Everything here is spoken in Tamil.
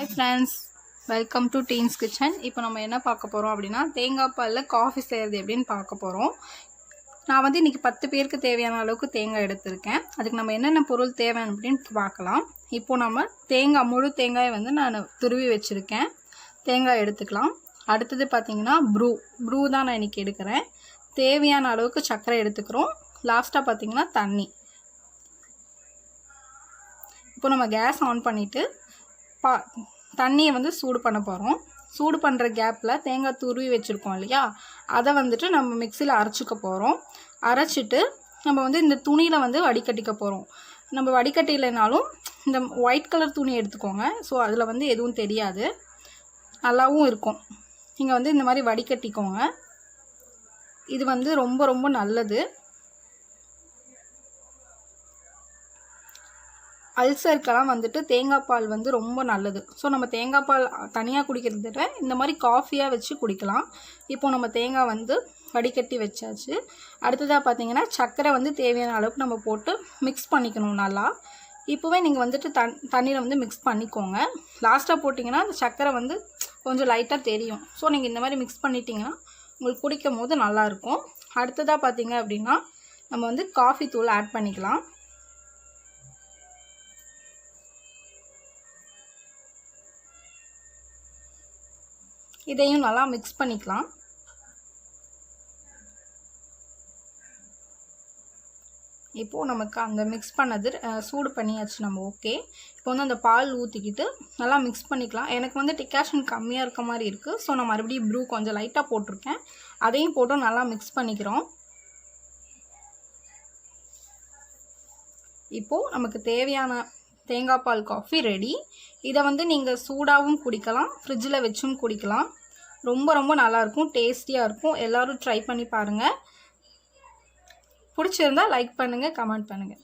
Hi friends, welcome to Teens Kitchen. இப்போ நம்ம என்ன பார்க்க போறோம் அப்படினா தேங்காய் பால்ல காஃபி செய்யறது எப்படின்னு பார்க்க போறோம். நான் வந்து இன்னைக்கு 10 பேருக்கு தேவையான அளவுக்கு தேங்காய் எடுத்துர்க்கேன். அதுக்கு நம்ம என்னென்ன பொருள் தேவை அப்படினு பார்க்கலாம். இப்போ நம்ம முழு தேங்காயை வந்து நான் துருவி வச்சிருக்கேன். தேங்காய் எடுத்துக்கலாம். அடுத்து பாத்தீங்கன்னா ப்ரூ தான் நான் இன்னைக்கு எடுக்கிறேன். தேவையான அளவுக்கு சர்க்கரை எடுத்துக்கிறோம். லாஸ்டா பாத்தீங்கன்னா தண்ணி. இப்போ நம்ம கேஸ் ஆன் பண்ணிட்டு தண்ணியை வந்து சூடு பண்ண போகிறோம். சூடு பண்ணுற கேப்பில் தேங்காய் துருவி வச்சுருக்கோம் இல்லையா, அதை வந்துட்டு நம்ம மிக்சியில் அரைச்சிக்க போகிறோம். அரைச்சிட்டு நம்ம வந்து இந்த துணியில் வந்து வடிகட்டிக்க போகிறோம். நம்ம வடிகட்டிலைனாலும் இந்த ஒயிட் கலர் துணி எடுத்துக்கோங்க. ஸோ அதில் வந்து எதுவும் தெரியாது, நல்லாவும் இருக்கும். நீங்கள் வந்து இந்த மாதிரி வடிகட்டிக்கோங்க. இது வந்து ரொம்ப ரொம்ப நல்லது. அல்சருக்கெல்லாம் வந்துட்டு தேங்காய் பால் வந்து ரொம்ப நல்லது. ஸோ நம்ம தேங்காய் பால் தனியாக குடிக்கிறத விட இந்த மாதிரி காஃபியாக வச்சு குடிக்கலாம். இப்போ நம்ம தேங்காய் வந்து வடிகட்டி வச்சாச்சு. அடுத்ததாக பார்த்தீங்கன்னா சர்க்கரை வந்து தேவையான அளவுக்கு நம்ம போட்டு மிக்ஸ் பண்ணிக்கணும் நல்லா. இப்போவே நீங்கள் வந்துட்டு தண்ணியில் வந்து மிக்ஸ் பண்ணிக்கோங்க. லாஸ்ட்டாக போட்டிங்கன்னா அந்த சர்க்கரை வந்து கொஞ்சம் லைட்டாக தெரியும். ஸோ நீங்கள் இந்த மாதிரி மிக்ஸ் பண்ணிட்டீங்கன்னா உங்களுக்கு குடிக்கும் போது நல்லாயிருக்கும். அடுத்ததாக பார்த்தீங்க அப்படின்னா நம்ம வந்து காஃபி தூள் ஆட் பண்ணிக்கலாம். இதையும் நல்லா மிக்ஸ் பண்ணிக்கலாம். இப்போது நமக்கு அந்த மிக்ஸ் பண்ணது சூடு பண்ணியாச்சு நம்ம. ஓகே, இப்போ வந்து அந்த பால் ஊற்றிக்கிட்டு நல்லா மிக்ஸ் பண்ணிக்கலாம். எனக்கு வந்து டிகாஷன் கம்மியாக இருக்க மாதிரி இருக்குது. ஸோ நான் மறுபடியும் ப்ரூ கொஞ்சம் லைட்டாக போட்டிருக்கேன். அதையும் போட்டு நல்லா மிக்ஸ் பண்ணிக்கிறோம். இப்போது நமக்கு தேவையான தேங்காய் பால் காஃபி ரெடி. இதை வந்து நீங்கள் சூடாகவும் குடிக்கலாம், ஃப்ரிட்ஜில் வச்சும் குடிக்கலாம். ரொம்ப ரொம்ப நல்லாயிருக்கும், டேஸ்டியாக இருக்கும். எல்லோரும் ட்ரை பண்ணி பாருங்கள். பிடிச்சிருந்தா லைக் பண்ணுங்கள், கமெண்ட் பண்ணுங்கள்.